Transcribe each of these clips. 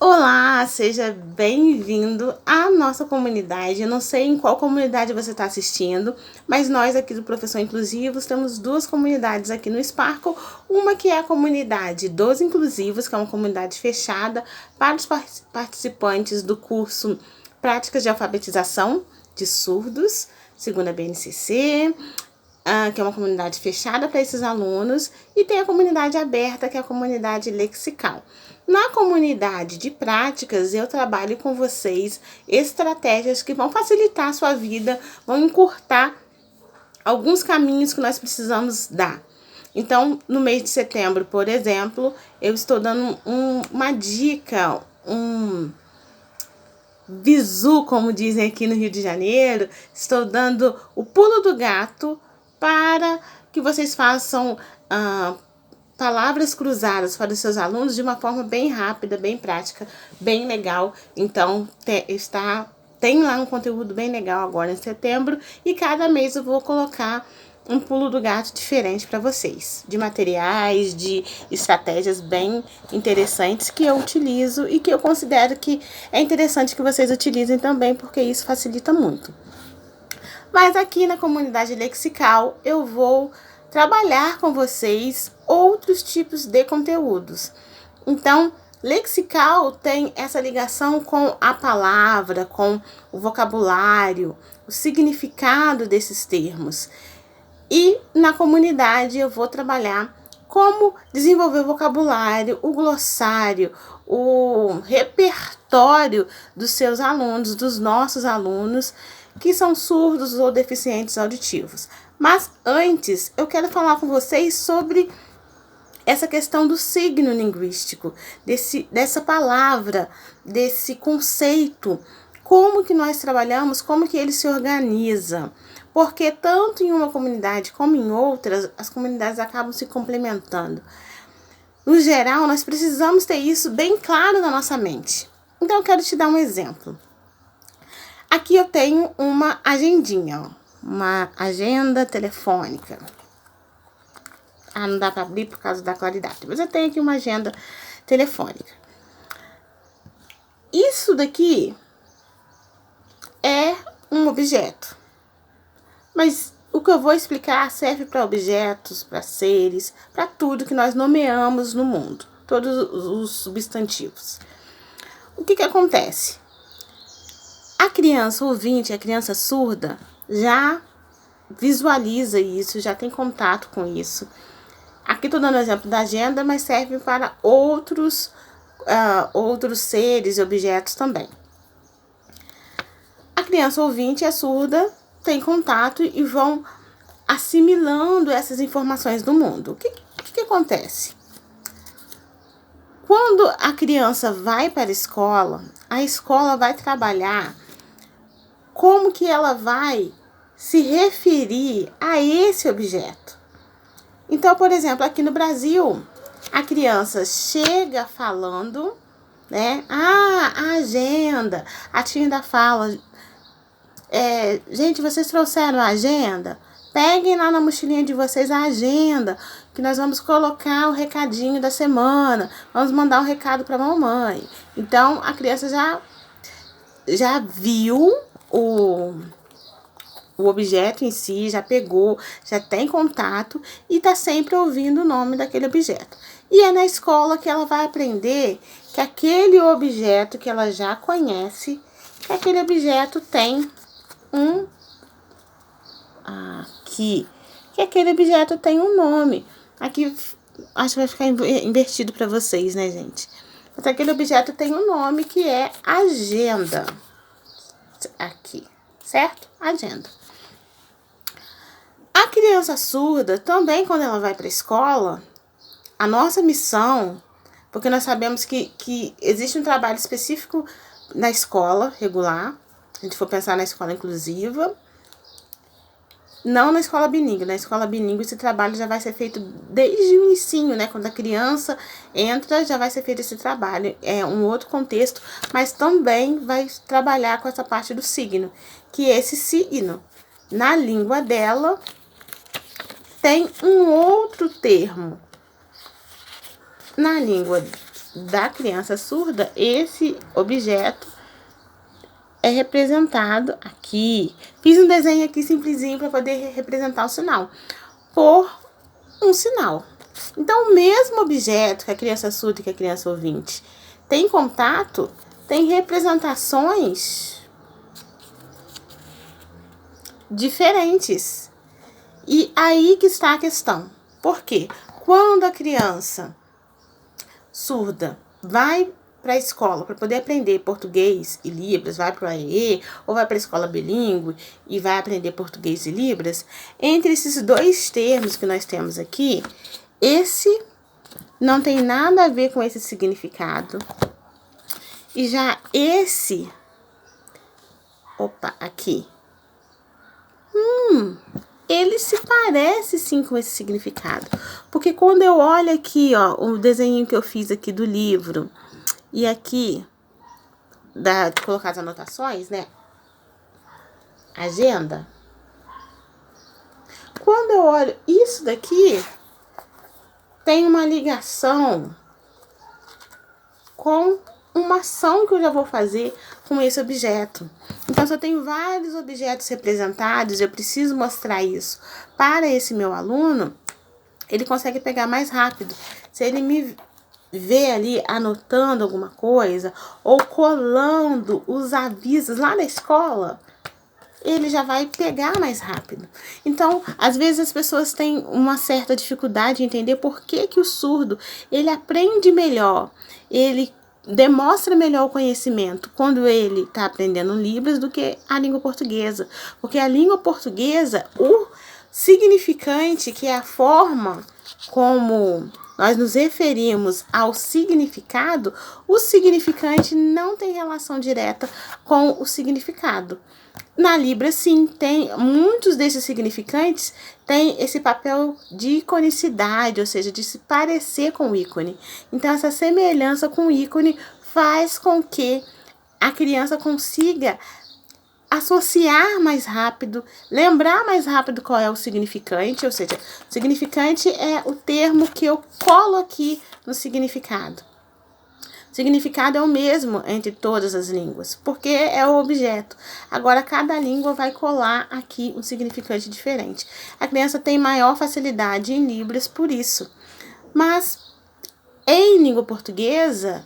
Olá, seja bem-vindo à nossa comunidade. Eu não sei em qual comunidade você está assistindo, mas nós aqui do Professor Inclusivos temos duas comunidades aqui no Sparkle. Uma que é a comunidade dos Inclusivos, que é uma comunidade fechada para os participantes do curso Práticas de Alfabetização de Surdos, segundo a BNCC. Que é uma comunidade fechada para esses alunos, e tem a comunidade aberta, que é a comunidade lexical. Na comunidade de práticas, eu trabalho com vocês estratégias que vão facilitar a sua vida, vão encurtar alguns caminhos que nós precisamos dar. Então, no mês de setembro, por exemplo, eu estou dando uma dica, um bizu, como dizem aqui no Rio de Janeiro. Estou dando o pulo do gato para que vocês façam palavras cruzadas para os seus alunos de uma forma bem rápida, bem prática, bem legal. Então, tem lá um conteúdo bem legal agora em setembro, e cada mês eu vou colocar um pulo do gato diferente para vocês, de materiais, de estratégias bem interessantes que eu utilizo e que eu considero que é interessante que vocês utilizem também, porque isso facilita muito. Mas aqui na comunidade lexical eu vou trabalhar com vocês outros tipos de conteúdos. Então, lexical tem essa ligação com a palavra, com o vocabulário, o significado desses termos. E na comunidade eu vou trabalhar como desenvolver o vocabulário, o glossário, o repertório dos seus alunos, dos nossos alunos, que são surdos ou deficientes auditivos. Mas antes, eu quero falar com vocês sobre essa questão do signo linguístico, dessa palavra, desse conceito, como que nós trabalhamos, como que ele se organiza. Porque tanto em uma comunidade como em outras, as comunidades acabam se complementando. No geral, nós precisamos ter isso bem claro na nossa mente. Então, eu quero te dar um exemplo. Aqui eu tenho uma agendinha, ó, uma agenda telefônica. Não dá para abrir por causa da claridade, mas eu tenho aqui uma agenda telefônica. Isso daqui é um objeto, mas o que eu vou explicar serve para objetos, para seres, para tudo que nós nomeamos no mundo, todos os substantivos. O que acontece? A criança ouvinte, a criança surda, já visualiza isso, já tem contato com isso. Aqui estou dando o exemplo da agenda, mas serve para outros seres e objetos também. A criança ouvinte e a surda têm contato e vão assimilando essas informações do mundo. O que acontece? Quando a criança vai para a escola vai trabalhar como que ela vai se referir a esse objeto. Então, por exemplo, aqui no Brasil, a criança chega falando, né? A agenda. A tia ainda fala, gente, vocês trouxeram a agenda? Peguem lá na mochilinha de vocês a agenda, que nós vamos colocar o recadinho da semana. Vamos mandar um recado para a mamãe. Então, a criança já viu o objeto em si, já pegou, já tem contato e está sempre ouvindo o nome daquele objeto. E é na escola que ela vai aprender que aquele objeto que ela já conhece, que aquele objeto tem que aquele objeto tem um nome. Aqui, acho que vai ficar invertido para vocês, né, gente? Mas aquele objeto tem um nome que é agenda. Aqui, certo? Agenda. A criança surda também, quando ela vai para a escola, a nossa missão, porque nós sabemos que existe um trabalho específico na escola regular, se a gente for pensar na escola inclusiva, não na escola bilíngue. Na escola bilíngue esse trabalho já vai ser feito desde o inicinho, né? Quando a criança entra, já vai ser feito esse trabalho. É um outro contexto, mas também vai trabalhar com essa parte do signo, que esse signo, na língua dela, tem um outro termo. Na língua da criança surda, esse objeto é representado aqui. Fiz um desenho aqui simplesinho para poder representar o sinal, por um sinal. Então, o mesmo objeto que a criança surda e que a criança ouvinte tem contato, tem representações diferentes. E aí que está a questão. Por quê? Quando a criança surda vai para a escola para poder aprender português e Libras, vai para o AEE ou vai para a escola bilíngue e vai aprender português e Libras, entre esses dois termos que nós temos aqui, esse não tem nada a ver com esse significado. E já esse, aqui, ele se parece sim com esse significado. Porque quando eu olho aqui, ó, o desenho que eu fiz aqui do livro, e aqui, colocar as anotações, né? Agenda. Quando eu olho isso daqui, tem uma ligação com uma ação que eu já vou fazer com esse objeto. Então, se eu tenho vários objetos representados, eu preciso mostrar isso para esse meu aluno, ele consegue pegar mais rápido. Se ele me vê ali anotando alguma coisa ou colando os avisos lá na escola, ele já vai pegar mais rápido. Então, às vezes as pessoas têm uma certa dificuldade em entender por que o surdo, ele aprende melhor, ele demonstra melhor o conhecimento quando ele está aprendendo Libras do que a língua portuguesa. Porque a língua portuguesa, o significante, que é a forma como nós nos referimos ao significado, o significante não tem relação direta com o significado. Na Libra, sim, tem muitos desses significantes têm esse papel de iconicidade, ou seja, de se parecer com o ícone. Então, essa semelhança com o ícone faz com que a criança consiga associar mais rápido, lembrar mais rápido qual é o significante, ou seja, significante é o termo que eu colo aqui no significado. Significado é o mesmo entre todas as línguas, porque é o objeto. Agora, cada língua vai colar aqui um significante diferente. A criança tem maior facilidade em Libras por isso. Mas, em língua portuguesa,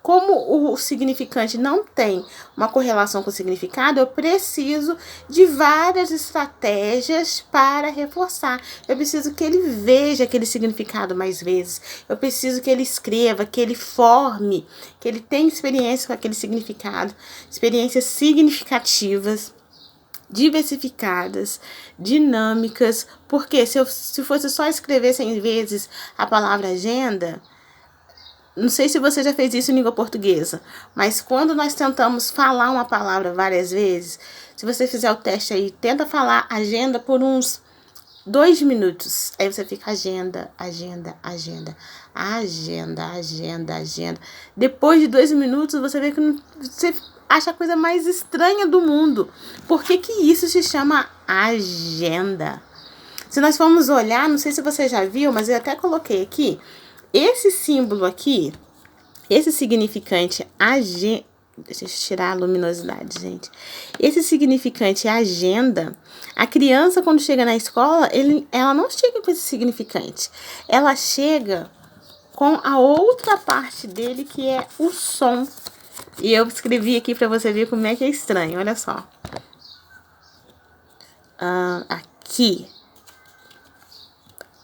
como o significante não tem uma correlação com o significado, eu preciso de várias estratégias para reforçar. Eu preciso que ele veja aquele significado mais vezes. Eu preciso que ele escreva, que ele forme, que ele tenha experiência com aquele significado, experiências significativas, diversificadas, dinâmicas. Porque se fosse só escrever 100 vezes a palavra agenda, não sei se você já fez isso em língua portuguesa, mas quando nós tentamos falar uma palavra várias vezes, se você fizer o teste aí, tenta falar agenda por uns 2 minutos. Aí você fica agenda, agenda, agenda, agenda, agenda, agenda. Depois de 2 minutos, você vê que você acha a coisa mais estranha do mundo. Por que isso se chama agenda? Se nós formos olhar, não sei se você já viu, mas eu até coloquei aqui, esse símbolo aqui, esse significante agenda, deixa eu tirar a luminosidade, gente. Esse significante agenda, a criança quando chega na escola, ela não chega com esse significante. Ela chega com a outra parte dele, que é o som. E eu escrevi aqui para você ver como é que é estranho, olha só. Aqui.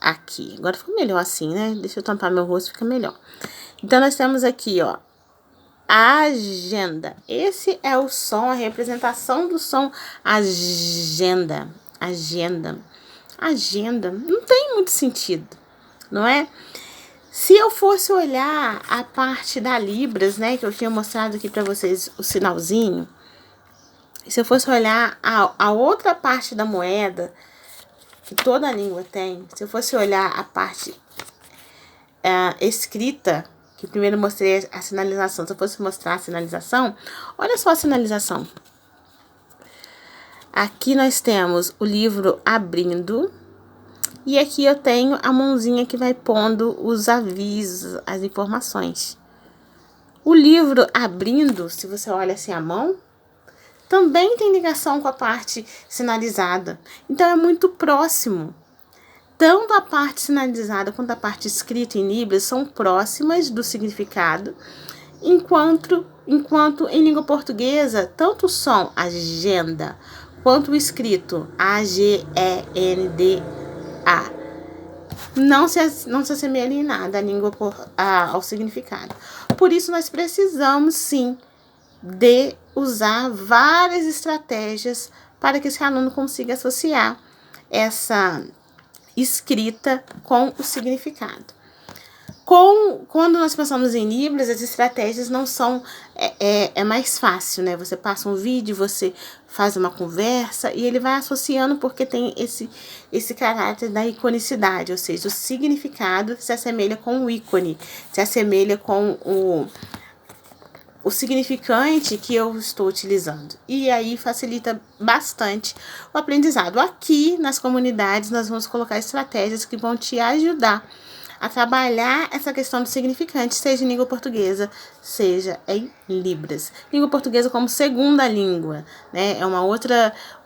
Aqui. Agora ficou melhor assim, né? Deixa eu tampar meu rosto, fica melhor. Então, nós temos aqui, ó, agenda. Esse é o som, a representação do som. Agenda. Agenda. Agenda. Não tem muito sentido, não é? Se eu fosse olhar a parte da Libras, né, que eu tinha mostrado aqui pra vocês o sinalzinho. Se eu fosse olhar a outra parte da moeda, que toda língua tem, se eu fosse olhar a parte escrita, que primeiro mostrei a sinalização, se eu fosse mostrar a sinalização, olha só a sinalização. Aqui nós temos o livro abrindo, e aqui eu tenho a mãozinha que vai pondo os avisos, as informações. O livro abrindo, se você olha assim a mão, também tem ligação com a parte sinalizada. Então, é muito próximo. Tanto a parte sinalizada quanto a parte escrita em Libras são próximas do significado, enquanto em língua portuguesa, tanto o som agenda quanto o escrito AGENDA não se assemelha em nada ao significado. Por isso, nós precisamos, sim, de usar várias estratégias para que esse aluno consiga associar essa escrita com o significado. Quando nós pensamos em Libras, as estratégias não são... É mais fácil, né? Você passa um vídeo, você faz uma conversa e ele vai associando porque tem esse caráter da iconicidade, ou seja, o significado se assemelha com o ícone, se assemelha com o significante que eu estou utilizando. E aí facilita bastante o aprendizado. Aqui nas comunidades nós vamos colocar estratégias que vão te ajudar a trabalhar essa questão do significante, seja em língua portuguesa, seja em Libras. Língua portuguesa como segunda língua, né? É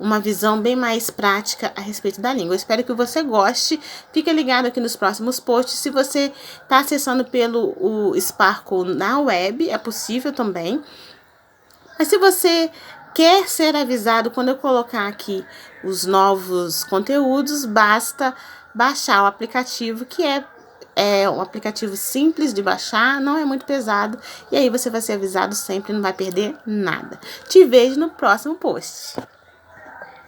uma visão bem mais prática a respeito da língua. Eu espero que você goste. Fica ligado aqui nos próximos posts. Se você está acessando pelo Sparkle na web, é possível também. Mas se você quer ser avisado quando eu colocar aqui os novos conteúdos, basta baixar o aplicativo, que é um aplicativo simples de baixar, não é muito pesado, e aí você vai ser avisado sempre, não vai perder nada. Te vejo no próximo post.